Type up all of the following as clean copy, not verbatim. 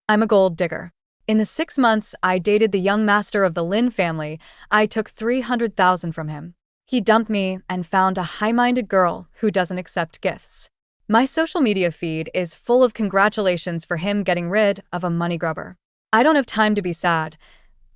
I'm a gold digger. In the 6 months I dated the young master of the Lin family, I took 300,000 from him. He dumped me and found a high-minded girl who doesn't accept gifts. My social media feed is full of congratulations for him getting rid of a money grubber. I don't have time to be sad.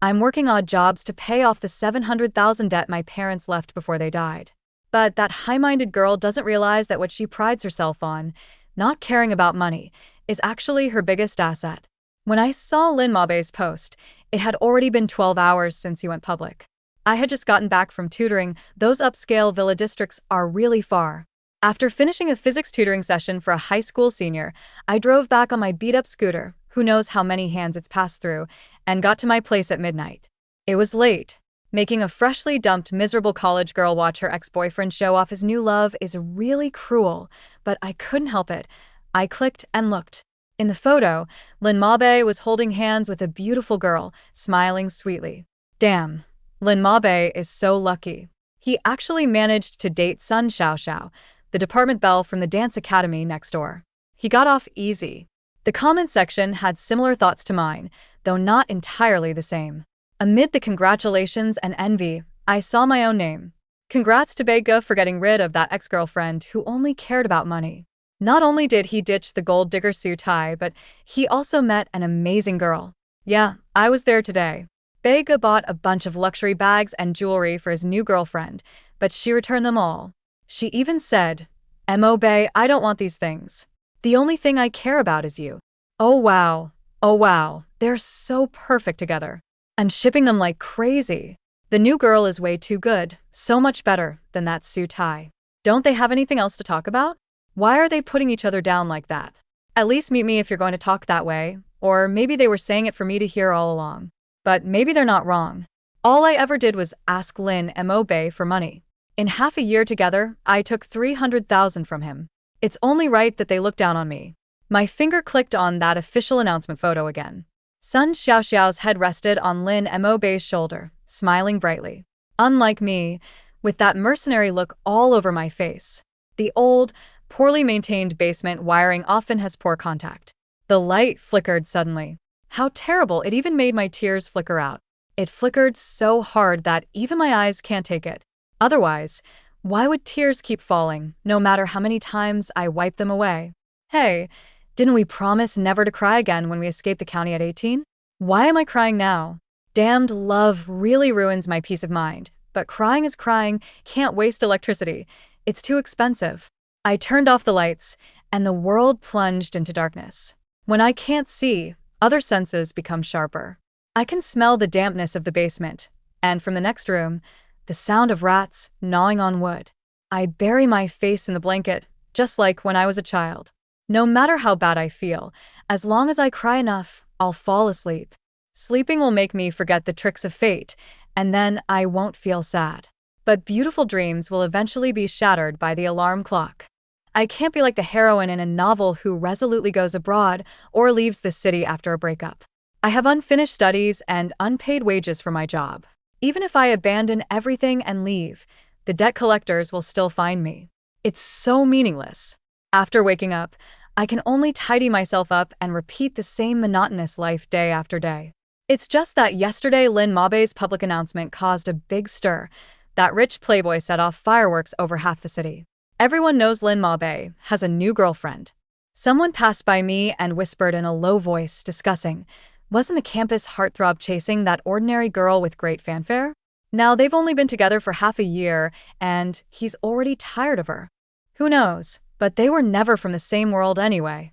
I'm working odd jobs to pay off the 700,000 debt my parents left before they died. But that high-minded girl doesn't realize that what she prides herself on, not caring about money, is actually her biggest asset. When I saw Lin Mabe's post, it had already been 12 hours since he went public. I had just gotten back from tutoring. Those upscale villa districts are really far. After finishing a physics tutoring session for a high school senior, I drove back on my beat-up scooter, who knows how many hands it's passed through, and got to my place at midnight. It was late. Making a freshly dumped miserable college girl watch her ex-boyfriend show off his new love is really cruel, but I couldn't help it. I clicked and looked. In the photo, Lin Mabe was holding hands with a beautiful girl, smiling sweetly. Damn, Lin Mabe is so lucky. He actually managed to date Sun Xiaoxiao, the department belle from the dance academy next door. He got off easy. The comment section had similar thoughts to mine, though not entirely the same. Amid the congratulations and envy, I saw my own name. Congrats to Bega for getting rid of that ex-girlfriend who only cared about money. Not only did he ditch the gold digger Su Tai, but he also met an amazing girl. Yeah, I was there today. Bega bought a bunch of luxury bags and jewelry for his new girlfriend, but she returned them all. She even said, "Mo Bae, I don't want these things. The only thing I care about is you." Oh wow. Oh wow. They're so perfect together. I'm shipping them like crazy. The new girl is way too good, so much better than that Su Tai. Don't they have anything else to talk about? Why are they putting each other down like that? At least meet me if you're going to talk that way, or maybe they were saying it for me to hear all along. But maybe they're not wrong. All I ever did was ask Lin Mo Bae for money. In half a year together, I took 300,000 from him. It's only right that they look down on me. My finger clicked on that official announcement photo again. Sun Xiaoxiao's head rested on Lin Mo Bae's shoulder, smiling brightly. Unlike me, with that mercenary look all over my face. The old, poorly maintained basement wiring often has poor contact. The light flickered suddenly. How terrible, it even made my tears flicker out. It flickered so hard that even my eyes can't take it. Otherwise, why would tears keep falling, no matter how many times I wipe them away? Hey, didn't we promise never to cry again when we escaped the county at 18? Why am I crying now? Damned love really ruins my peace of mind, but crying is crying, can't waste electricity. It's too expensive. I turned off the lights, and the world plunged into darkness. When I can't see, other senses become sharper. I can smell the dampness of the basement, and from the next room, the sound of rats gnawing on wood. I bury my face in the blanket, just like when I was a child. No matter how bad I feel, as long as I cry enough, I'll fall asleep. Sleeping will make me forget the tricks of fate, and then I won't feel sad. But beautiful dreams will eventually be shattered by the alarm clock. I can't be like the heroine in a novel who resolutely goes abroad or leaves the city after a breakup. I have unfinished studies and unpaid wages for my job. Even if I abandon everything and leave, the debt collectors will still find me. It's so meaningless. After waking up, I can only tidy myself up and repeat the same monotonous life day after day. It's just that yesterday Lin Mabe's public announcement caused a big stir. That rich playboy set off fireworks over half the city. Everyone knows Lin Mabe has a new girlfriend. Someone passed by me and whispered in a low voice, discussing, wasn't the campus heartthrob chasing that ordinary girl with great fanfare? Now they've only been together for half a year, and he's already tired of her. Who knows, but they were never from the same world anyway.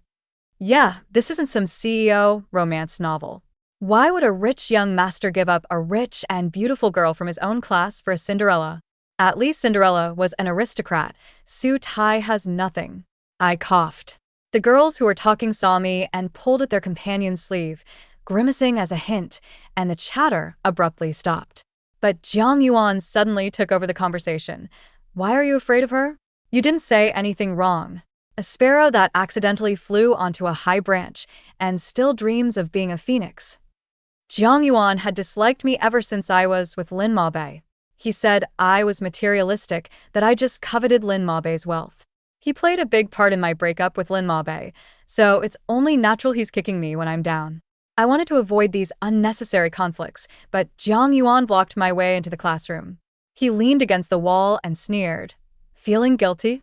Yeah, this isn't some CEO romance novel. Why would a rich young master give up a rich and beautiful girl from his own class for a Cinderella? At least Cinderella was an aristocrat. Su Tai has nothing. I coughed. The girls who were talking saw me and pulled at their companion's sleeve, grimacing as a hint, and the chatter abruptly stopped. But Jiang Yuan suddenly took over the conversation. Why are you afraid of her? You didn't say anything wrong. A sparrow that accidentally flew onto a high branch and still dreams of being a phoenix. Jiang Yuan had disliked me ever since I was with Lin Mabe. He said I was materialistic, that I just coveted Lin Mabe's wealth. He played a big part in my breakup with Lin Mabe, so it's only natural he's kicking me when I'm down. I wanted to avoid these unnecessary conflicts, but Jiang Yuan blocked my way into the classroom. He leaned against the wall and sneered. Feeling guilty?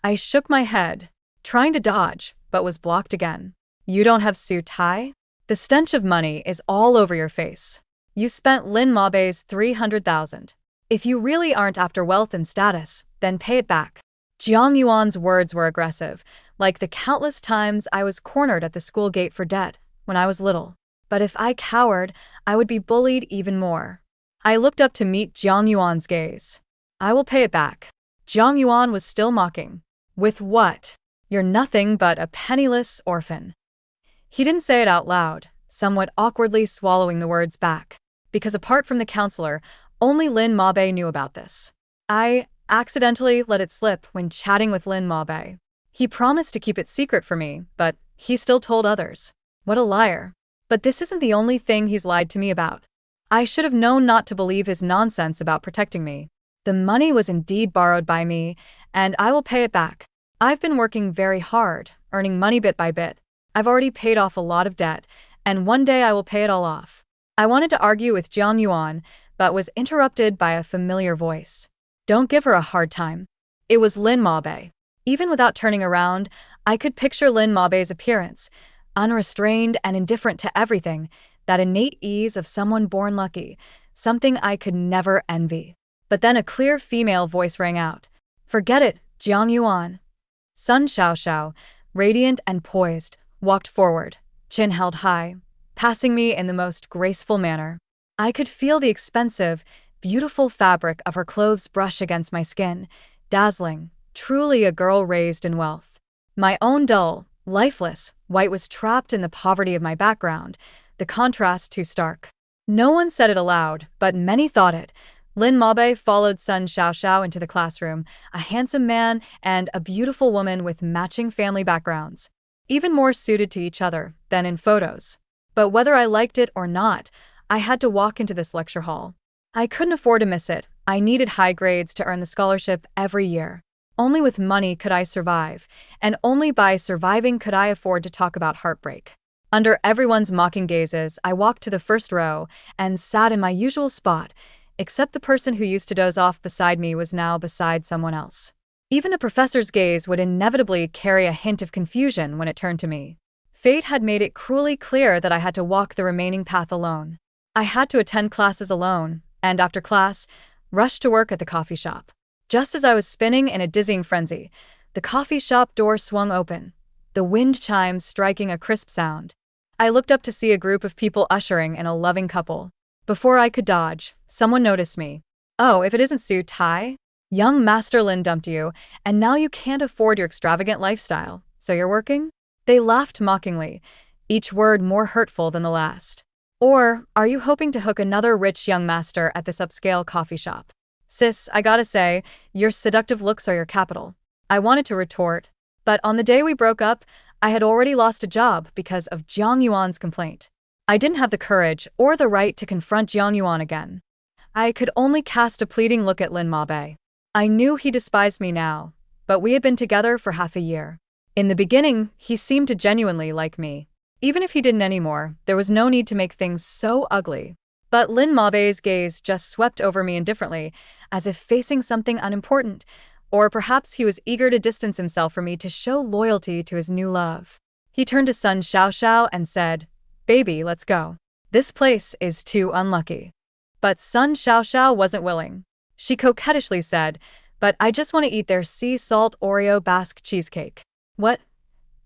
I shook my head, trying to dodge, but was blocked again. You don't have Su Tai? The stench of money is all over your face. You spent Lin Mabei's 300,000. If you really aren't after wealth and status, then pay it back. Jiang Yuan's words were aggressive, like the countless times I was cornered at the school gate for debt when I was little. But if I cowered, I would be bullied even more. I looked up to meet Jiang Yuan's gaze. I will pay it back. Jiang Yuan was still mocking. With what? You're nothing but a penniless orphan. He didn't say it out loud, somewhat awkwardly swallowing the words back. Because apart from the counselor, only Lin Mabei knew about this. I accidentally let it slip when chatting with Lin Mabei. He promised to keep it secret for me, but he still told others. What a liar. But this isn't the only thing he's lied to me about. I should have known not to believe his nonsense about protecting me. The money was indeed borrowed by me, and I will pay it back. I've been working very hard, earning money bit by bit. I've already paid off a lot of debt, and one day I will pay it all off. I wanted to argue with Jiang Yuan, but was interrupted by a familiar voice. Don't give her a hard time. It was Lin Mabei. Even without turning around, I could picture Lin Mabei's appearance, unrestrained and indifferent to everything, that innate ease of someone born lucky, something I could never envy. But then a clear female voice rang out. Forget it, Jiang Yuan. Sun Xiaoxiao, radiant and poised, walked forward, chin held high, passing me in the most graceful manner. I could feel the expensive, beautiful fabric of her clothes brush against my skin, dazzling, truly a girl raised in wealth. My own dull, lifeless, white was trapped in the poverty of my background, the contrast too stark. No one said it aloud, but many thought it. Lin Mabei followed Sun Xiaoxiao into the classroom, a handsome man and a beautiful woman with matching family backgrounds, even more suited to each other than in photos. But whether I liked it or not, I had to walk into this lecture hall. I couldn't afford to miss it. I needed high grades to earn the scholarship every year. Only with money could I survive, and only by surviving could I afford to talk about heartbreak. Under everyone's mocking gazes, I walked to the first row and sat in my usual spot, except the person who used to doze off beside me was now beside someone else. Even the professor's gaze would inevitably carry a hint of confusion when it turned to me. Fate had made it cruelly clear that I had to walk the remaining path alone. I had to attend classes alone, and after class, rush to work at the coffee shop. Just as I was spinning in a dizzying frenzy, the coffee shop door swung open, the wind chimes striking a crisp sound. I looked up to see a group of people ushering in a loving couple. Before I could dodge, someone noticed me. Oh, if it isn't Su Tai? Young Master Lin dumped you, and now you can't afford your extravagant lifestyle, so you're working? They laughed mockingly, each word more hurtful than the last. Or, are you hoping to hook another rich young master at this upscale coffee shop? Sis, I gotta say, your seductive looks are your capital. I wanted to retort, but on the day we broke up, I had already lost a job because of Jiang Yuan's complaint. I didn't have the courage or the right to confront Jiang Yuan again. I could only cast a pleading look at Lin Mabei. I knew he despised me now, but we had been together for half a year. In the beginning, he seemed to genuinely like me. Even if he didn't anymore, there was no need to make things so ugly. But Lin Mabei's gaze just swept over me indifferently, as if facing something unimportant, or perhaps he was eager to distance himself from me to show loyalty to his new love. He turned to Sun Xiaoxiao and said, Baby, let's go. This place is too unlucky. But Sun Xiaoxiao wasn't willing. She coquettishly said, but I just want to eat their sea salt Oreo Basque cheesecake. What?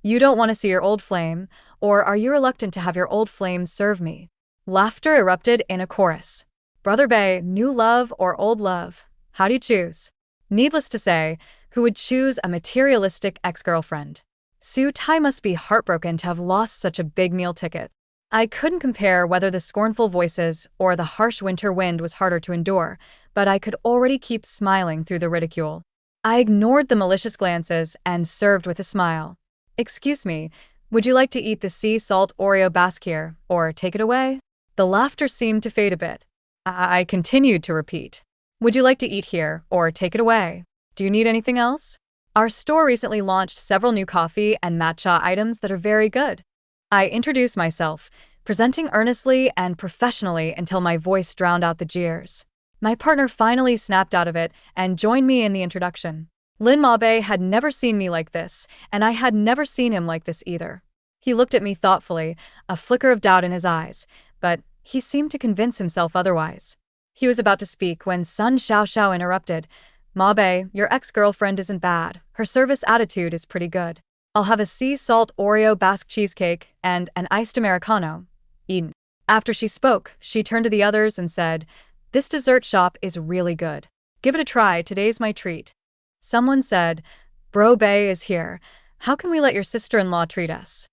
You don't want to see your old flame, or are you reluctant to have your old flame serve me? Laughter erupted in a chorus. Brother Bay, new love or old love? How do you choose? Needless to say, who would choose a materialistic ex-girlfriend? Su Tai must be heartbroken to have lost such a big meal ticket. I couldn't compare whether the scornful voices or the harsh winter wind was harder to endure, but I could already keep smiling through the ridicule. I ignored the malicious glances and served with a smile. Excuse me, would you like to eat the sea salt Oreo Basque here, or take it away? The laughter seemed to fade a bit. I continued to repeat. Would you like to eat here, or take it away? Do you need anything else? Our store recently launched several new coffee and matcha items that are very good. I introduced myself, presenting earnestly and professionally until my voice drowned out the jeers. My partner finally snapped out of it and joined me in the introduction. Lin Mabe had never seen me like this, and I had never seen him like this either. He looked at me thoughtfully, a flicker of doubt in his eyes, but he seemed to convince himself otherwise. He was about to speak when Sun Xiaoxiao interrupted. Mabe, your ex-girlfriend isn't bad. Her service attitude is pretty good. I'll have a sea salt Oreo Basque cheesecake and an iced Americano. Eaten. After she spoke, she turned to the others and said, "This dessert shop is really good. Give it a try, today's my treat." Someone said, "Bro Bay is here. How can we let your sister-in-law treat us?"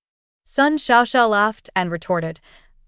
Sun Xiaoxiao laughed and retorted,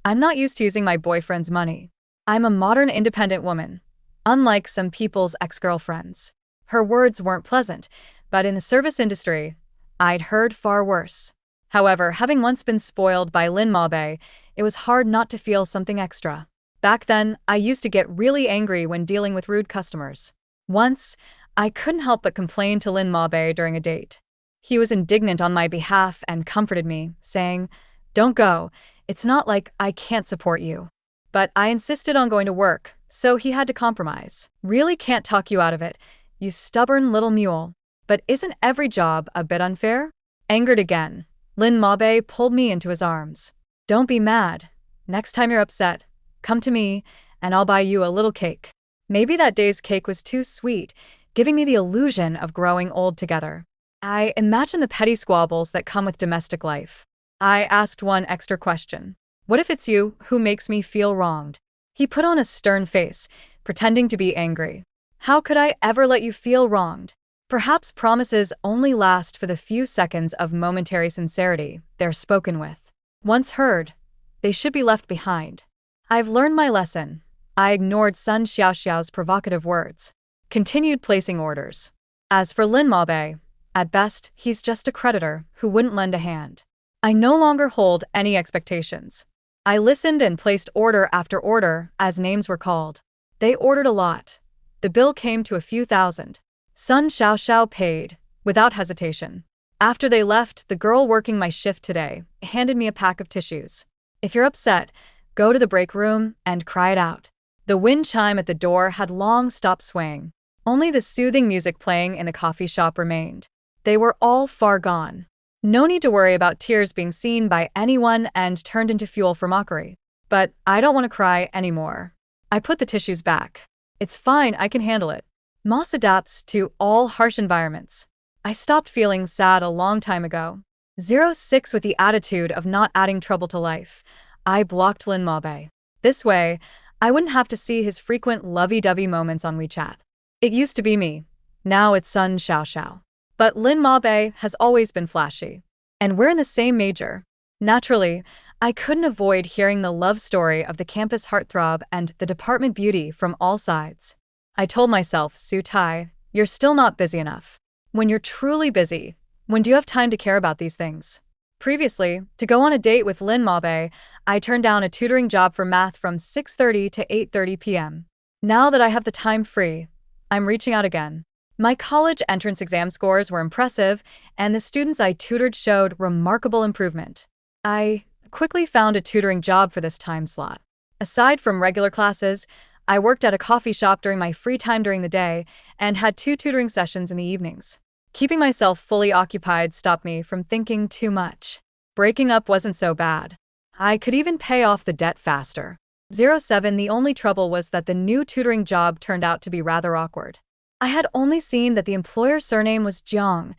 "I'm not used to using my boyfriend's money. I'm a modern independent woman, unlike some people's ex-girlfriends." Her words weren't pleasant, but in the service industry, I'd heard far worse. However, having once been spoiled by Lin Mabe, it was hard not to feel something extra. Back then, I used to get really angry when dealing with rude customers. Once, I couldn't help but complain to Lin Mabe during a date. He was indignant on my behalf and comforted me, saying, "Don't go. It's not like I can't support you." But I insisted on going to work, so he had to compromise. "Really can't talk you out of it, you stubborn little mule. But isn't every job a bit unfair?" Angered again, Lin Mabe pulled me into his arms. "Don't be mad. Next time you're upset, come to me, and I'll buy you a little cake." Maybe that day's cake was too sweet, giving me the illusion of growing old together. I imagined the petty squabbles that come with domestic life. I asked one extra question. "What if it's you who makes me feel wronged?" He put on a stern face, pretending to be angry. "How could I ever let you feel wronged?" Perhaps promises only last for the few seconds of momentary sincerity they're spoken with. Once heard, they should be left behind. I've learned my lesson. I ignored Sun Xiaoxiao's provocative words. Continued placing orders. As for Lin Mabe, at best, he's just a creditor who wouldn't lend a hand. I no longer hold any expectations. I listened and placed order after order as names were called. They ordered a lot. The bill came to a few thousand. Sun Xiaoxiao paid, without hesitation. After they left, the girl working my shift today handed me a pack of tissues. "If you're upset, go to the break room and cry it out." The wind chime at the door had long stopped swaying. Only the soothing music playing in the coffee shop remained. They were all far gone. No need to worry about tears being seen by anyone and turned into fuel for mockery. But I don't want to cry anymore. I put the tissues back. "It's fine, I can handle it." Moss adapts to all harsh environments. I stopped feeling sad a long time ago. 06 with the attitude of not adding trouble to life. I blocked Lin Mabe. This way, I wouldn't have to see his frequent lovey-dovey moments on WeChat. It used to be me. Now it's Sun Xiaoxiao. But Lin Mabe has always been flashy. And we're in the same major. Naturally, I couldn't avoid hearing the love story of the campus heartthrob and the department beauty from all sides. I told myself, "Su Tai, you're still not busy enough. When you're truly busy, when do you have time to care about these things?" Previously, to go on a date with Lin Mabe, I turned down a tutoring job for math from 6:30 to 8:30 p.m. Now that I have the time free, I'm reaching out again. My college entrance exam scores were impressive, and the students I tutored showed remarkable improvement. I quickly found a tutoring job for this time slot. Aside from regular classes, I worked at a coffee shop during my free time during the day and had 2 tutoring sessions in the evenings. Keeping myself fully occupied stopped me from thinking too much. Breaking up wasn't so bad. I could even pay off the debt faster. 07 The only trouble was that the new tutoring job turned out to be rather awkward. I had only seen that the employer's surname was Jiang,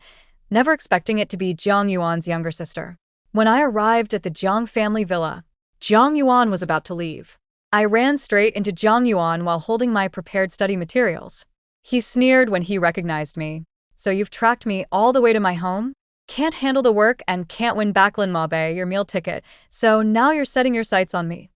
never expecting it to be Jiang Yuan's younger sister. When I arrived at the Jiang family villa, Jiang Yuan was about to leave. I ran straight into Jiang Yuan while holding my prepared study materials. He sneered when he recognized me. "So you've tracked me all the way to my home? Can't handle the work and can't win back Lin Mabe, your meal ticket, so now you're setting your sights on me."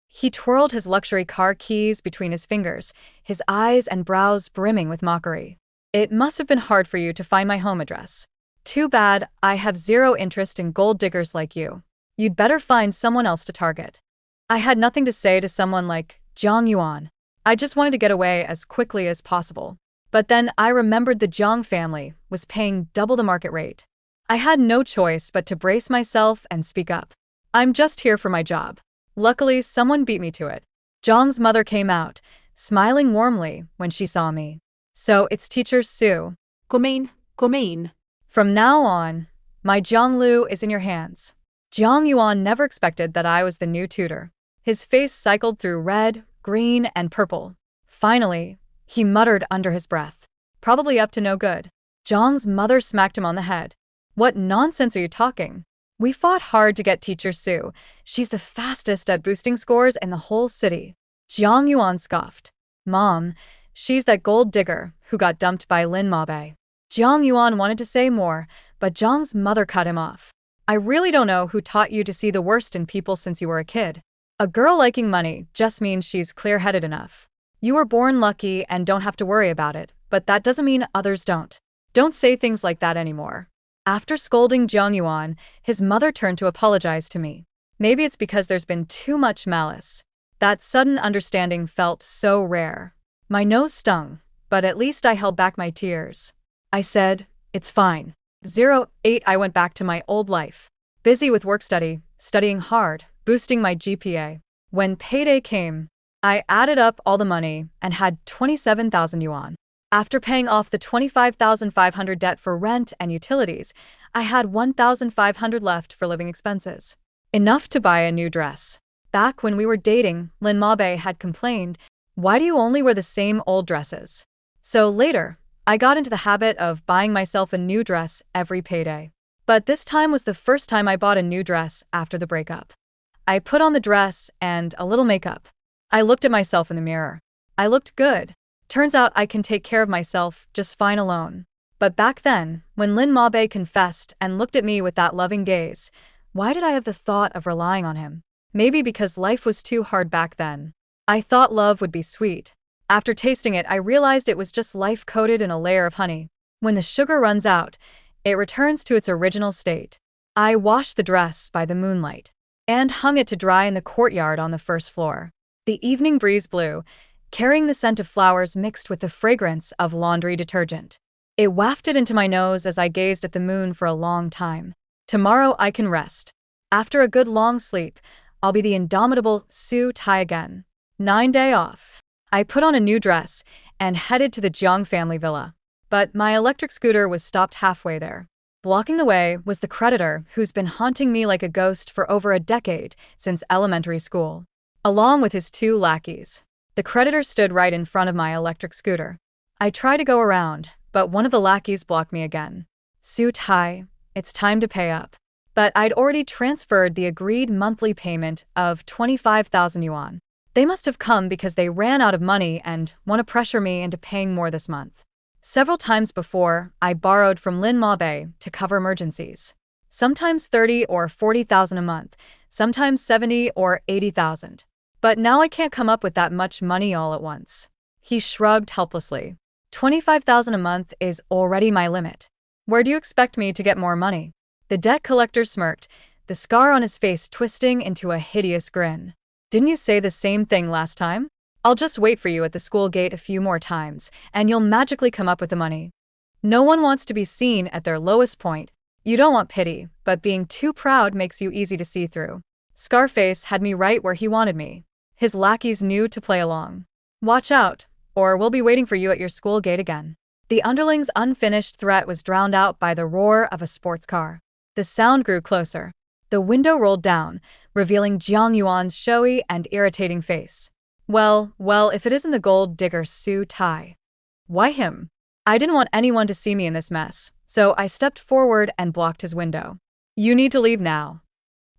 He twirled his luxury car keys between his fingers, his eyes and brows brimming with mockery. "It must have been hard for you to find my home address. Too bad, I have zero interest in gold diggers like you. You'd better find someone else to target." I had nothing to say to someone like Jiang Yuan. I just wanted to get away as quickly as possible. But then I remembered the Jiang family was paying double the market rate. I had no choice but to brace myself and speak up. "I'm just here for my job. Luckily, someone beat me to it. Zhang's mother came out, smiling warmly when she saw me. So it's teacher Sue. Come in, come in. From now on, my Jianglu is in your hands. Jiang Yuan never expected that I was the new tutor. His face cycled through red, green, and purple. Finally, he muttered under his breath. Probably up to no good. Zhang's mother smacked him on the head. What nonsense are you talking? We fought hard to get teacher Sue. She's the fastest at boosting scores in the whole city. Jiang Yuan scoffed. Mom, she's that gold digger who got dumped by Lin Mabe. Jiang Yuan wanted to say more, but Zhang's mother cut him off. I really don't know who taught you to see the worst in people since you were a kid. A girl liking money just means she's clear-headed enough. You were born lucky and don't have to worry about it, but that doesn't mean others don't. Don't say things like that anymore. After scolding Jiang Yuan, his mother turned to apologize to me. Maybe it's because there's been too much malice. That sudden understanding felt so rare. My nose stung, but at least I held back my tears. I said, it's fine. 08 I went back to my old life. Busy with work studying hard, boosting my GPA. When payday came, I added up all the money and had 27,000 yuan. After paying off the 25,500 debt for rent and utilities, I had 1,500 left for living expenses. Enough to buy a new dress. Back when we were dating, Lin Mabe had complained, "Why do you only wear the same old dresses?" So later, I got into the habit of buying myself a new dress every payday. But this time was the first time I bought a new dress after the breakup. I put on the dress and a little makeup. I looked at myself in the mirror. I looked good. Turns out I can take care of myself just fine alone. But back then, when Lin Mabe confessed and looked at me with that loving gaze, why did I have the thought of relying on him? Maybe because life was too hard back then. I thought love would be sweet. After tasting it, I realized it was just life coated in a layer of honey. When the sugar runs out, it returns to its original state. I washed the dress by the moonlight and hung it to dry in the courtyard on the first floor. The evening breeze blew, carrying the scent of flowers mixed with the fragrance of laundry detergent. It wafted into my nose as I gazed at the moon for a long time. Tomorrow I can rest. After a good long sleep, I'll be the indomitable Su Tai again. 9-day off. I put on a new dress and headed to the Jiang family villa. But my electric scooter was stopped halfway there. Blocking the way was the creditor who's been haunting me like a ghost for over a decade since elementary school, along with his 2 lackeys. The creditor stood right in front of my electric scooter. I tried to go around, but one of the lackeys blocked me again. Su Tai, it's time to pay up. But I'd already transferred the agreed monthly payment of 25,000 yuan. They must have come because they ran out of money and want to pressure me into paying more this month. Several times before, I borrowed from Lin Mabe to cover emergencies. Sometimes 30 or 40,000 a month, sometimes 70 or 80,000. But now I can't come up with that much money all at once. He shrugged helplessly. 25,000 a month is already my limit. Where do you expect me to get more money? The debt collector smirked, the scar on his face twisting into a hideous grin. Didn't you say the same thing last time? I'll just wait for you at the school gate a few more times, and you'll magically come up with the money. No one wants to be seen at their lowest point. You don't want pity, but being too proud makes you easy to see through. Scarface had me right where he wanted me. His lackeys knew to play along. Watch out, or we'll be waiting for you at your school gate again. The underling's unfinished threat was drowned out by the roar of a sports car. The sound grew closer. The window rolled down, revealing Jiang Yuan's showy and irritating face. Well, if it isn't the gold digger Su Tai. Why him? I didn't want anyone to see me in this mess, so I stepped forward and blocked his window. You need to leave now.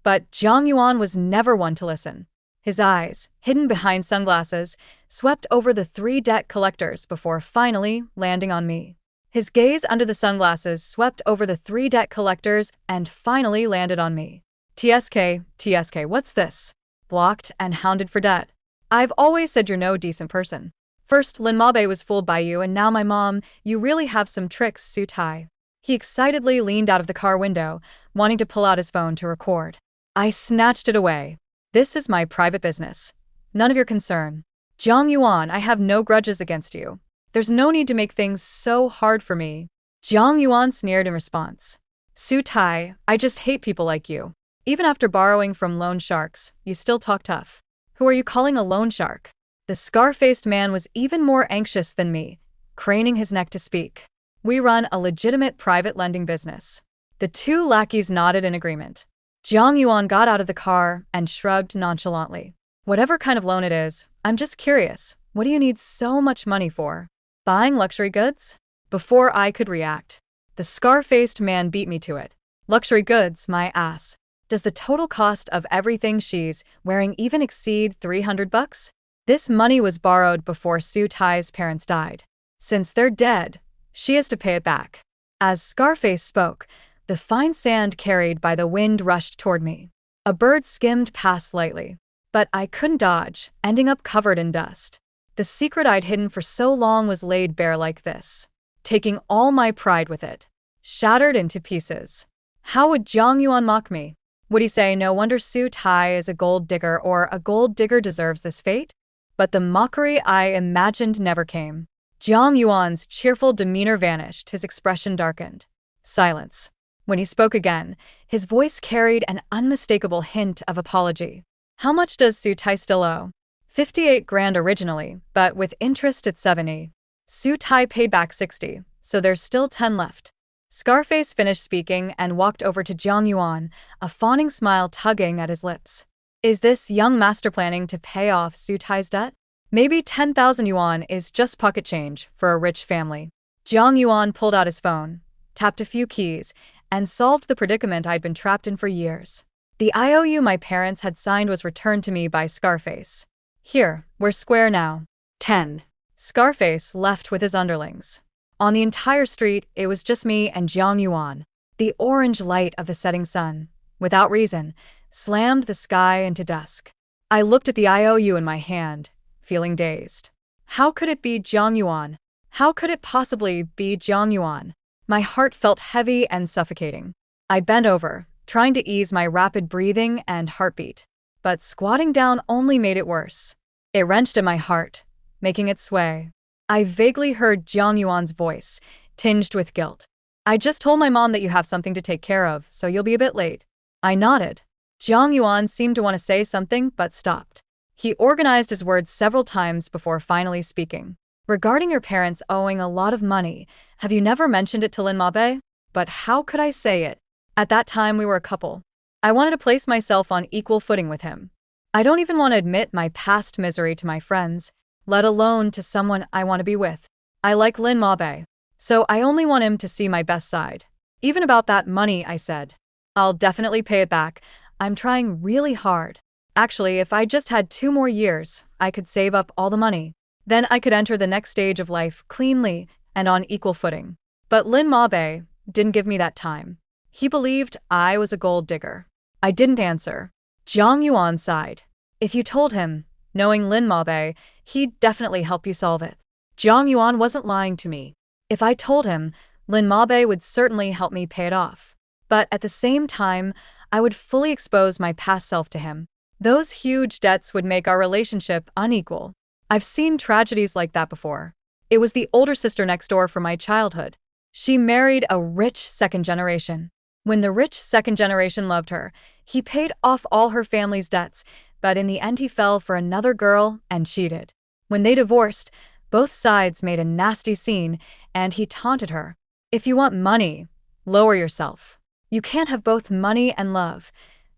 But Jiang Yuan was never one to listen. His eyes, hidden behind sunglasses, swept over the 3 debt collectors before finally landing on me. His gaze under the sunglasses swept over the 3 debt collectors and finally landed on me. TSK, what's this? Blocked and hounded for debt. I've always said you're no decent person. First, Lin Mabe was fooled by you, and now my mom. You really have some tricks, Su Tai. He excitedly leaned out of the car window, wanting to pull out his phone to record. I snatched it away. This is my private business. None of your concern. Jiang Yuan, I have no grudges against you. There's no need to make things so hard for me. Jiang Yuan sneered in response. Su Tai, I just hate people like you. Even after borrowing from loan sharks, you still talk tough. Who are you calling a loan shark? The scar-faced man was even more anxious than me, craning his neck to speak. We run a legitimate private lending business. The two lackeys nodded in agreement. Jiang Yuan got out of the car and shrugged nonchalantly. Whatever kind of loan it is, I'm just curious, what do you need so much money for? Buying luxury goods? Before I could react, the scar-faced man beat me to it. Luxury goods, my ass. Does the total cost of everything she's wearing even exceed $300? This money was borrowed before Su Tai's parents died. Since they're dead, she has to pay it back. As Scarface spoke, the fine sand carried by the wind rushed toward me. A bird skimmed past lightly, but I couldn't dodge, ending up covered in dust. The secret I'd hidden for so long was laid bare like this, taking all my pride with it, shattered into pieces. How would Jiang Yuan mock me? Would he say, no wonder Su Tai is a gold digger, or a gold digger deserves this fate? But the mockery I imagined never came. Jiang Yuan's cheerful demeanor vanished, his expression darkened. Silence. When he spoke again, his voice carried an unmistakable hint of apology. How much does Su Tai still owe? 58 grand originally, but with interest at 70. Su Tai paid back 60, so there's still 10 left. Scarface finished speaking and walked over to Jiang Yuan, a fawning smile tugging at his lips. Is this young master planning to pay off Su Tai's debt? Maybe 10,000 yuan is just pocket change for a rich family. Jiang Yuan pulled out his phone, tapped a few keys, and solved the predicament I'd been trapped in for years. The IOU my parents had signed was returned to me by Scarface. Here, we're square now. 10. Scarface left with his underlings. On the entire street, it was just me and Jiang Yuan. The orange light of the setting sun, without reason, slammed the sky into dusk. I looked at the IOU in my hand, feeling dazed. How could it be Jiang Yuan? How could it possibly be Jiang Yuan? My heart felt heavy and suffocating. I bent over, trying to ease my rapid breathing and heartbeat. But squatting down only made it worse. It wrenched at my heart, making it sway. I vaguely heard Jiang Yuan's voice, tinged with guilt. I just told my mom that you have something to take care of, so you'll be a bit late. I nodded. Jiang Yuan seemed to want to say something, but stopped. He organized his words several times before finally speaking. Regarding your parents owing a lot of money, have you never mentioned it to Lin Mabe? But how could I say it? At that time, we were a couple. I wanted to place myself on equal footing with him. I don't even want to admit my past misery to my friends, let alone to someone I want to be with. I like Lin Mabe, so I only want him to see my best side. Even about that money, I said. I'll definitely pay it back. I'm trying really hard. Actually, if I just had 2 more years, I could save up all the money. Then I could enter the next stage of life cleanly and on equal footing. But Lin Mabe didn't give me that time. He believed I was a gold digger. I didn't answer. Jiang Yuan sighed. If you told him, knowing Lin Mabe, he'd definitely help you solve it. Jiang Yuan wasn't lying to me. If I told him, Lin Mabe would certainly help me pay it off. But at the same time, I would fully expose my past self to him. Those huge debts would make our relationship unequal. I've seen tragedies like that before. It was the older sister next door from my childhood. She married a rich second generation. When the rich second generation loved her, he paid off all her family's debts, but in the end he fell for another girl and cheated. When they divorced, both sides made a nasty scene, and he taunted her. If you want money, lower yourself. You can't have both money and love.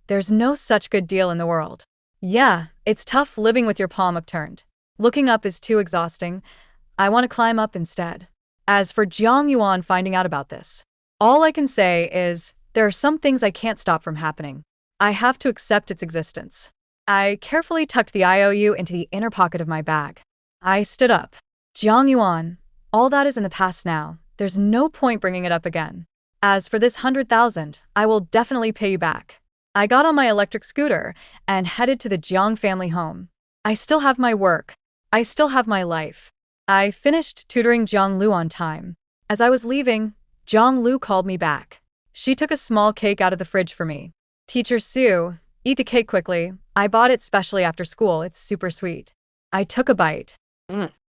There's no such good deal in the world. Yeah, it's tough living with your palm upturned. Looking up is too exhausting. I want to climb up instead. As for Jiang Yuan finding out about this, all I can say is, there are some things I can't stop from happening. I have to accept its existence. I carefully tucked the IOU into the inner pocket of my bag. I stood up. Jiang Yuan, all that is in the past now. There's no point bringing it up again. As for this 100,000, I will definitely pay you back. I got on my electric scooter and headed to the Jiang family home. I still have my work. I still have my life. I finished tutoring Jiang Lu on time. As I was leaving, Jiang Lu called me back. She took a small cake out of the fridge for me. Teacher Sue, eat the cake quickly. I bought it specially after school. It's super sweet. I took a bite.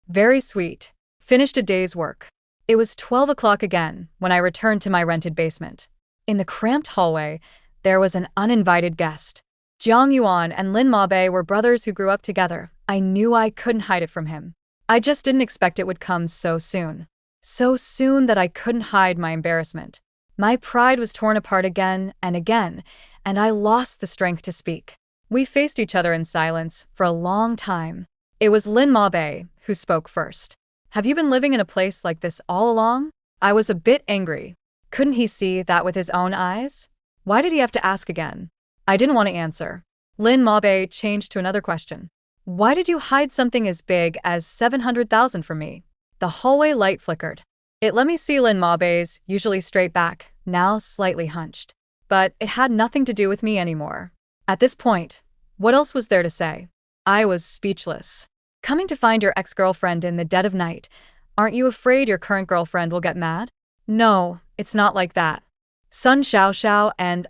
Very sweet. Finished a day's work. It was 12 o'clock again when I returned to my rented basement. In the cramped hallway, there was an uninvited guest. Jiang Yuan and Lin Mabe were brothers who grew up together. I knew I couldn't hide it from him. I just didn't expect it would come so soon. So soon that I couldn't hide my embarrassment. My pride was torn apart again, and I lost the strength to speak. We faced each other in silence for a long time. It was Lin Mabe who spoke first. Have you been living in a place like this all along? I was a bit angry. Couldn't he see that with his own eyes? Why did he have to ask again? I didn't want to answer. Lin Mabe changed to another question. Why did you hide something as big as 700,000 from me? The hallway light flickered. It let me see Lin Mabe's usually straight back, now slightly hunched. But it had nothing to do with me anymore. At this point, what else was there to say? I was speechless. Coming to find your ex-girlfriend in the dead of night, aren't you afraid your current girlfriend will get mad? No, it's not like that. Sun Xiaoxiao and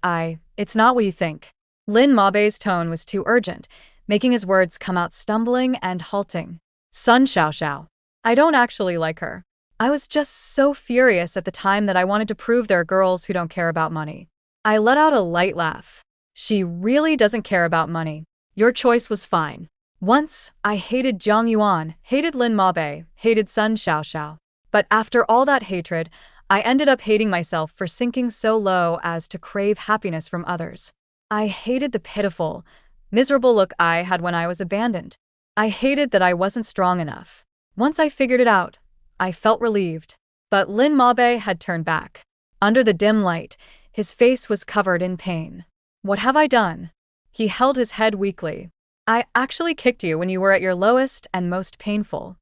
it's not what you think. Lin Mabe's tone was too urgent, making his words come out stumbling and halting. Sun Xiaoxiao. I don't actually like her. I was just so furious at the time that I wanted to prove there are girls who don't care about money. I let out a light laugh. She really doesn't care about money. Your choice was fine. Once, I hated Jiang Yuan, hated Lin Mabe, hated Sun Xiaoxiao. But after all that hatred, I ended up hating myself for sinking so low as to crave happiness from others. I hated the pitiful, miserable look I had when I was abandoned. I hated that I wasn't strong enough. Once I figured it out, I felt relieved. But Lin Mabe had turned back. Under the dim light, his face was covered in pain. What have I done? He held his head weakly. I actually kicked you when you were at your lowest and most painful.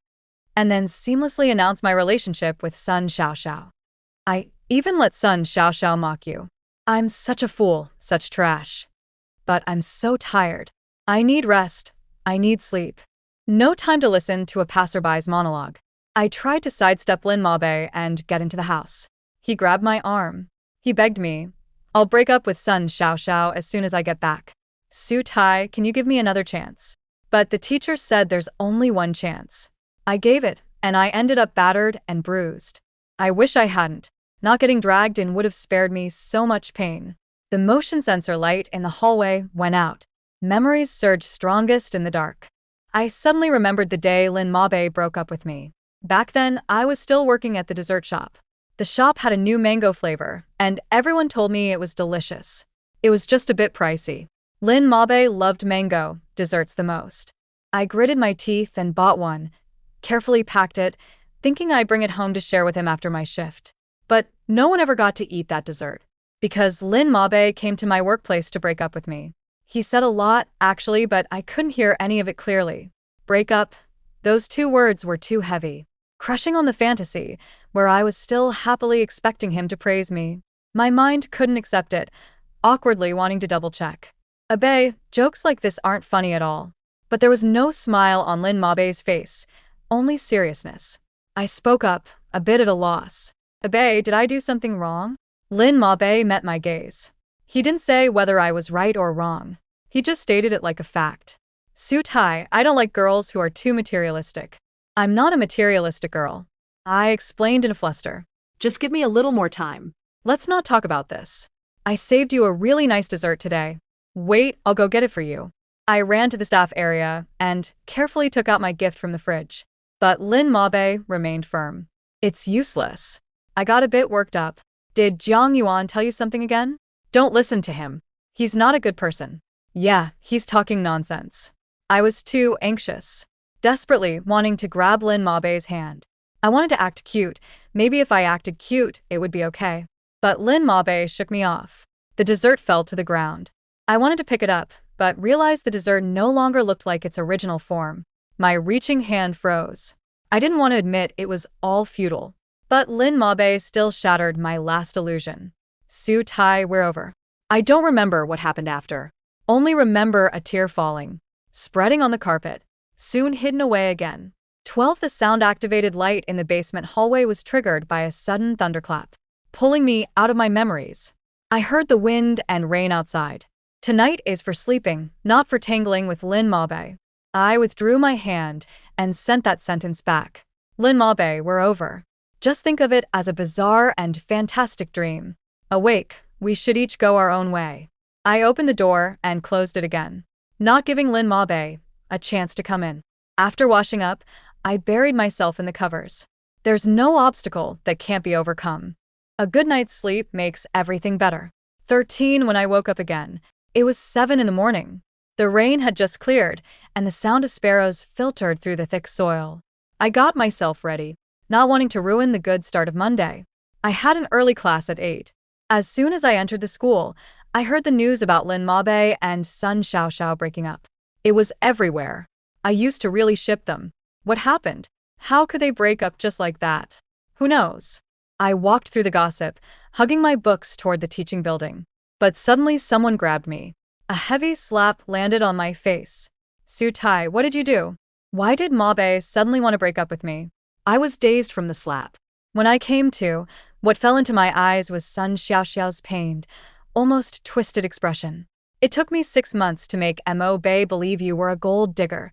And then seamlessly announced my relationship with Sun Xiaoxiao. I even let Sun Xiaoxiao mock you. I'm such a fool, such trash. But I'm so tired. I need rest. I need sleep. No time to listen to a passerby's monologue. I tried to sidestep Lin Mabe and get into the house. He grabbed my arm. He begged me, I'll break up with Sun Xiaoxiao as soon as I get back. Su Tai, can you give me another chance? But the teacher said there's only one chance. I gave it, and I ended up battered and bruised. I wish I hadn't. Not getting dragged in would have spared me so much pain. The motion sensor light in the hallway went out. Memories surged strongest in the dark. I suddenly remembered the day Lin Mabe broke up with me. Back then, I was still working at the dessert shop. The shop had a new mango flavor, and everyone told me it was delicious. It was just a bit pricey. Lin Mabe loved mango desserts the most. I gritted my teeth and bought one, carefully packed it, thinking I'd bring it home to share with him after my shift. But no one ever got to eat that dessert, because Lin Mabe came to my workplace to break up with me. He said a lot, actually, but I couldn't hear any of it clearly. Break up. Those two words were too heavy, crushing on the fantasy, where I was still happily expecting him to praise me. My mind couldn't accept it, awkwardly wanting to double-check. Abe, jokes like this aren't funny at all. But there was no smile on Lin Mabe's face, only seriousness. I spoke up, a bit at a loss. Abe, did I do something wrong? Lin Mabe met my gaze. He didn't say whether I was right or wrong. He just stated it like a fact. Su Tai, I don't like girls who are too materialistic. I'm not a materialistic girl. I explained in a fluster. Just give me a little more time. Let's not talk about this. I saved you a really nice dessert today. Wait, I'll go get it for you. I ran to the staff area and carefully took out my gift from the fridge. But Lin Mabe remained firm. It's useless. I got a bit worked up. Did Jiang Yuan tell you something again? Don't listen to him. He's not a good person. Yeah, he's talking nonsense. I was too anxious, desperately wanting to grab Lin Mabe's hand. I wanted to act cute. Maybe if I acted cute, it would be okay. But Lin Mabe shook me off. The dessert fell to the ground. I wanted to pick it up, but realized the dessert no longer looked like its original form. My reaching hand froze. I didn't want to admit it was all futile. But Lin Mabe still shattered my last illusion. Su Tai, we're over. I don't remember what happened after. Only remember a tear falling, spreading on the carpet, soon hidden away again. 12. The sound-activated light in the basement hallway was triggered by a sudden thunderclap, pulling me out of my memories. I heard the wind and rain outside. Tonight is for sleeping, not for tangling with Lin Mabe. I withdrew my hand and sent that sentence back. Lin Mabe, we're over. Just think of it as a bizarre and fantastic dream. Awake, we should each go our own way. I opened the door and closed it again, not giving Lin Mabe a chance to come in. After washing up, I buried myself in the covers. There's no obstacle that can't be overcome. A good night's sleep makes everything better. 13 when I woke up again. It was 7 in the morning. The rain had just cleared, and the sound of sparrows filtered through the thick soil. I got myself ready, not wanting to ruin the good start of Monday. I had an early class at 8. As soon as I entered the school, I heard the news about Lin Mabe and Sun Xiaoxiao breaking up. It was everywhere. I used to really ship them. What happened? How could they break up just like that? Who knows? I walked through the gossip, hugging my books toward the teaching building. But suddenly someone grabbed me. A heavy slap landed on my face. Su Tai, what did you do? Why did Mabe suddenly want to break up with me? I was dazed from the slap. When I came to, what fell into my eyes was Sun Xiaoxiao's pained, almost twisted expression. It took me 6 months to make Mabe believe you were a gold digger.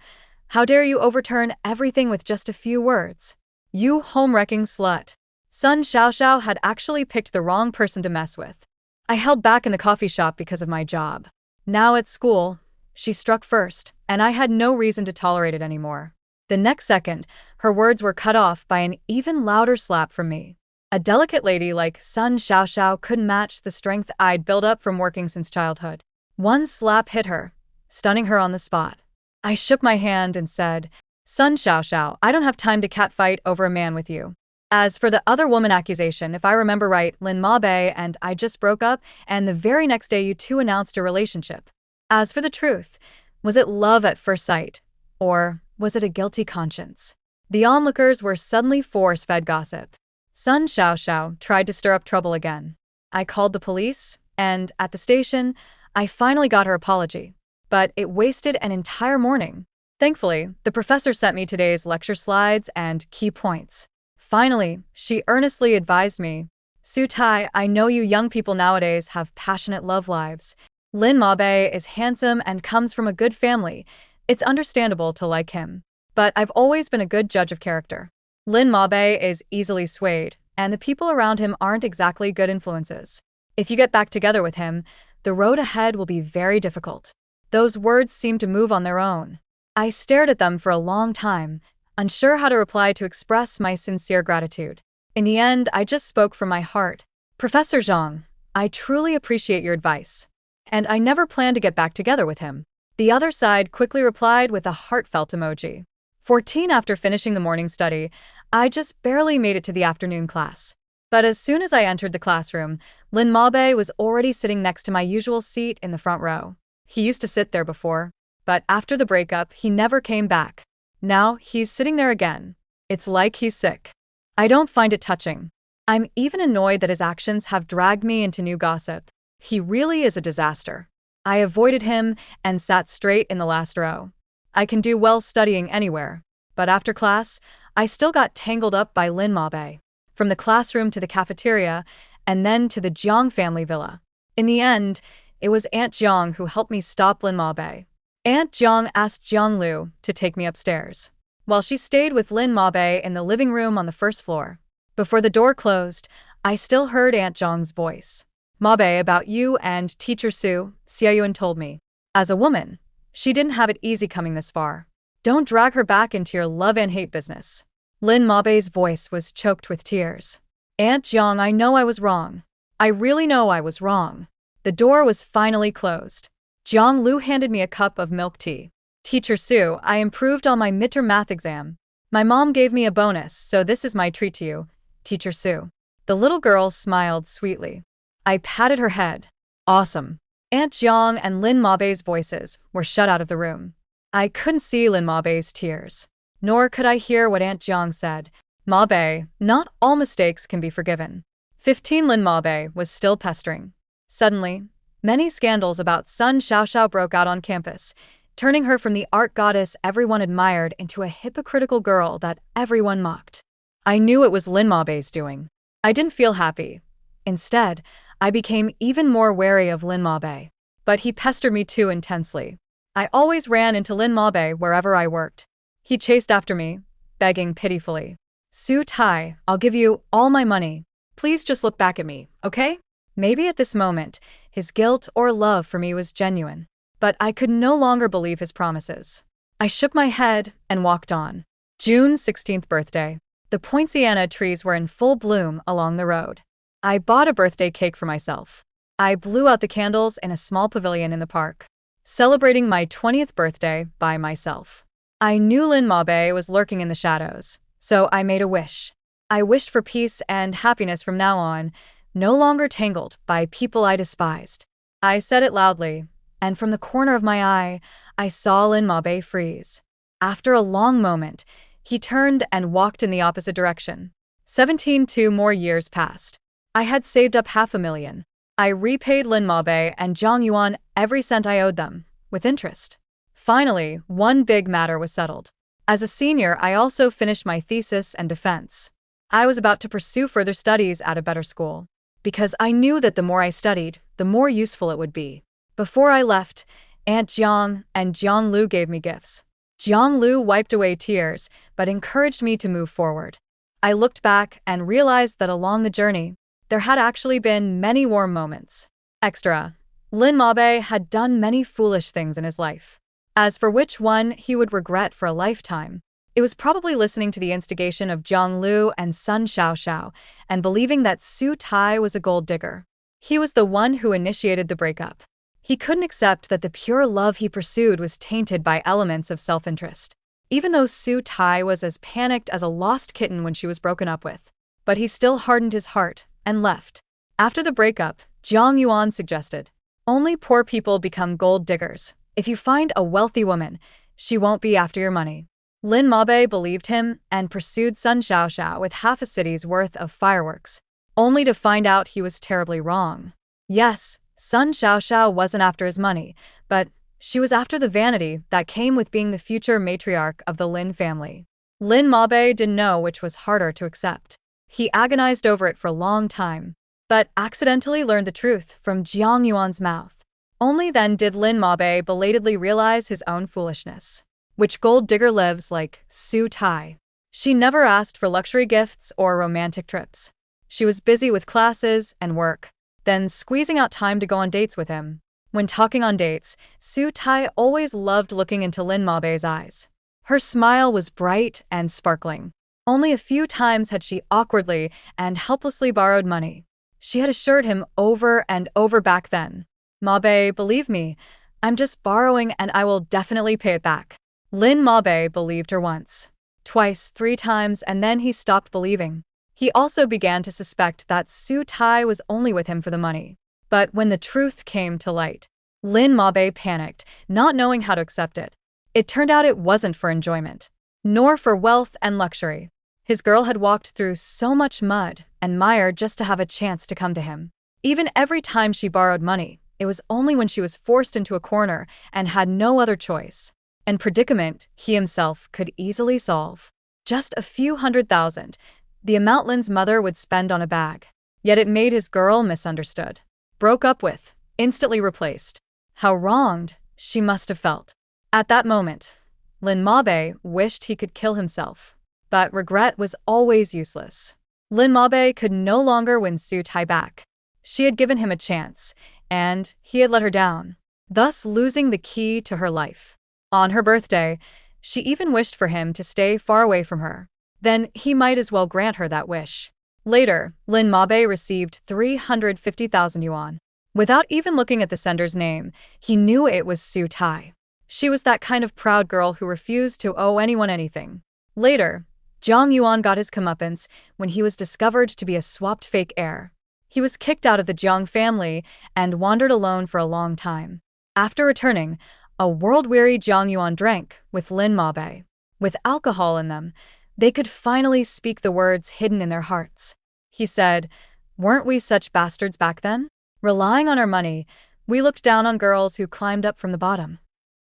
How dare you overturn everything with just a few words? You home-wrecking slut. Sun Xiaoxiao had actually picked the wrong person to mess with. I held back in the coffee shop because of my job. Now at school, she struck first, and I had no reason to tolerate it anymore. The next second, her words were cut off by an even louder slap from me. A delicate lady like Sun Xiaoxiao couldn't match the strength I'd built up from working since childhood. One slap hit her, stunning her on the spot. I shook my hand and said, Sun Xiaoxiao, I don't have time to catfight over a man with you. As for the other woman accusation, if I remember right, Lin Mabe and I just broke up, and the very next day you two announced your relationship. As for the truth, was it love at first sight? Or was it a guilty conscience? The onlookers were suddenly force-fed gossip. Sun Xiaoxiao tried to stir up trouble again. I called the police, and at the station, I finally got her apology. But it wasted an entire morning. Thankfully, the professor sent me today's lecture slides and key points. Finally, she earnestly advised me, Su Tai, I know you young people nowadays have passionate love lives. Lin Mabe is handsome and comes from a good family. It's understandable to like him. But I've always been a good judge of character. Lin Mabe is easily swayed, and the people around him aren't exactly good influences. If you get back together with him, the road ahead will be very difficult. Those words seemed to move on their own. I stared at them for a long time, unsure how to reply to express my sincere gratitude. In the end, I just spoke from my heart. Professor Zhang, I truly appreciate your advice. And I never plan to get back together with him. The other side quickly replied with a heartfelt emoji. 14 after finishing the morning study, I just barely made it to the afternoon class. But as soon as I entered the classroom, Lin Mabe was already sitting next to my usual seat in the front row. He used to sit there before, but after the breakup, he never came back. Now, he's sitting there again. It's like he's sick. I don't find it touching. I'm even annoyed that his actions have dragged me into new gossip. He really is a disaster. I avoided him and sat straight in the last row. I can do well studying anywhere, but after class, I still got tangled up by Lin Mabe. From the classroom to the cafeteria, and then to the Jiang family villa. In the end, it was Aunt Jiang who helped me stop Lin Mabe. Aunt Jiang asked Jiang Lu to take me upstairs, while she stayed with Lin Mabe in the living room on the first floor. Before the door closed, I still heard Aunt Jiang's voice. Mabe, about you and Teacher Su, Xiaoyuan told me. As a woman, she didn't have it easy coming this far. Don't drag her back into your love and hate business. Lin Mabe's voice was choked with tears. Aunt Jiang, I know I was wrong. I really know I was wrong. The door was finally closed. Jiang Lu handed me a cup of milk tea. Teacher Su, I improved on my midterm math exam. My mom gave me a bonus, so this is my treat to you, Teacher Su. The little girl smiled sweetly. I patted her head. Awesome. Aunt Jiang and Lin Mabe's voices were shut out of the room. I couldn't see Lin Mabe's tears, nor could I hear what Aunt Jiang said. Mabe, not all mistakes can be forgiven. 15 Lin Mabe was still pestering. Suddenly, many scandals about Sun Xiaoxiao broke out on campus, turning her from the art goddess everyone admired into a hypocritical girl that everyone mocked. I knew it was Lin Mabe's doing. I didn't feel happy. Instead, I became even more wary of Lin Mabe. But he pestered me too intensely. I always ran into Lin Mabe wherever I worked. He chased after me, begging pitifully. Su Tai, I'll give you all my money. Please just look back at me, okay? Maybe at this moment, his guilt or love for me was genuine. But I could no longer believe his promises. I shook my head and walked on. June 16th birthday. The poinciana trees were in full bloom along the road. I bought a birthday cake for myself. I blew out the candles in a small pavilion in the park, celebrating my 20th birthday by myself. I knew Lin Mabe was lurking in the shadows, so I made a wish. I wished for peace and happiness from now on, no longer tangled by people I despised. I said it loudly, and from the corner of my eye, I saw Lin Mabe freeze. After a long moment, he turned and walked in the opposite direction. 2 more years passed. I had saved up $500,000. I repaid Lin Mabe and Zhang Yuan every cent I owed them, with interest. Finally, one big matter was settled. As a senior, I also finished my thesis and defense. I was about to pursue further studies at a better school, because I knew that the more I studied, the more useful it would be. Before I left, Aunt Jiang and Jiang Lu gave me gifts. Jiang Lu wiped away tears, but encouraged me to move forward. I looked back and realized that along the journey, there had actually been many warm moments. Extra. Lin Mabe had done many foolish things in his life. As for which one he would regret for a lifetime, it was probably listening to the instigation of Zhang Lu and Sun Xiaoxiao and believing that Su Tai was a gold digger. He was the one who initiated the breakup. He couldn't accept that the pure love he pursued was tainted by elements of self-interest, even though Su Tai was as panicked as a lost kitten when she was broken up with. But he still hardened his heart and left. After the breakup, Zhang Yuan suggested, "Only poor people become gold diggers. If you find a wealthy woman, she won't be after your money." Lin Mabe believed him and pursued Sun Xiaoxiao with half a city's worth of fireworks, only to find out he was terribly wrong. Yes, Sun Xiaoxiao wasn't after his money, but she was after the vanity that came with being the future matriarch of the Lin family. Lin Mabe didn't know which was harder to accept. He agonized over it for a long time, but accidentally learned the truth from Jiang Yuan's mouth. Only then did Lin Mabe belatedly realize his own foolishness. Which gold digger lives like Su Tai? She never asked for luxury gifts or romantic trips. She was busy with classes and work, then squeezing out time to go on dates with him. When talking on dates, Su Tai always loved looking into Lin Mabe's eyes. Her smile was bright and sparkling. Only a few times had she awkwardly and helplessly borrowed money. She had assured him over and over back then, "Mabe, believe me, I'm just borrowing and I will definitely pay it back." Lin Mabe believed her once, twice, 3 times, and then he stopped believing. He also began to suspect that Su Tai was only with him for the money. But when the truth came to light, Lin Mabe panicked, not knowing how to accept it. It turned out it wasn't for enjoyment, nor for wealth and luxury. His girl had walked through so much mud and mire just to have a chance to come to him. Even every time she borrowed money, it was only when she was forced into a corner and had no other choice. An predicament he himself could easily solve. Just a few $100,000, the amount Lin's mother would spend on a bag. Yet it made his girl misunderstood, broke up with, instantly replaced. How wronged she must have felt. At that moment, Lin Mabe wished he could kill himself. But regret was always useless. Lin Mabe could no longer win Su Tai back. She had given him a chance, and he had let her down, thus losing the key to her life. On her birthday, she even wished for him to stay far away from her. Then he might as well grant her that wish. Later, Lin Mabe received 350,000 yuan. Without even looking at the sender's name, he knew it was Su Tai. She was that kind of proud girl who refused to owe anyone anything. Later, Zhang Yuan got his comeuppance when he was discovered to be a swapped fake heir. He was kicked out of the Jiang family and wandered alone for a long time. After returning, a world-weary Zhang Yuan drank with Lin Mabe. With alcohol in them, they could finally speak the words hidden in their hearts. He said, "Weren't we such bastards back then? Relying on our money, we looked down on girls who climbed up from the bottom."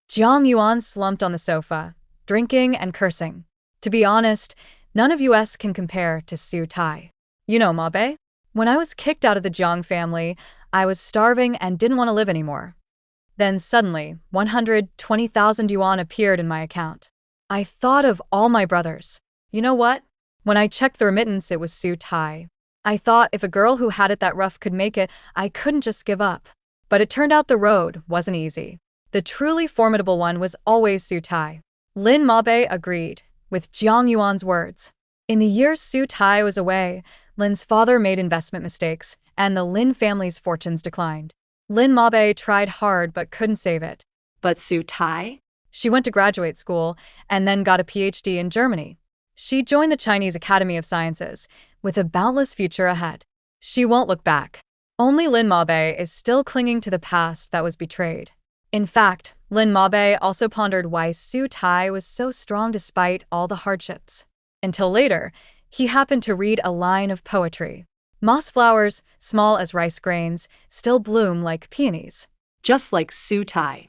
Zhang Yuan slumped on the sofa, drinking and cursing. To be honest, none of us can compare to Su Tai. You know, Mabe? When I was kicked out of the Jiang family, I was starving and didn't want to live anymore. Then suddenly, 120,000 yuan appeared in my account. I thought of all my brothers. You know what? When I checked the remittance, it was Su Tai. I thought if a girl who had it that rough could make it, I couldn't just give up. But it turned out the road wasn't easy. The truly formidable one was always Su Tai. Lin Mabe agreed, with Jiang Yuan's words. In the years Su Tai was away, Lin's father made investment mistakes, and the Lin family's fortunes declined. Lin Mabe tried hard but couldn't save it. But Su Tai? She went to graduate school and then got a PhD in Germany. She joined the Chinese Academy of Sciences, with a boundless future ahead. She won't look back. Only Lin Mabe is still clinging to the past that was betrayed. In fact, Lin Mabe also pondered why Su Tai was so strong despite all the hardships. Until later, he happened to read a line of poetry. Moss flowers, small as rice grains, still bloom like peonies. Just like Su Tai.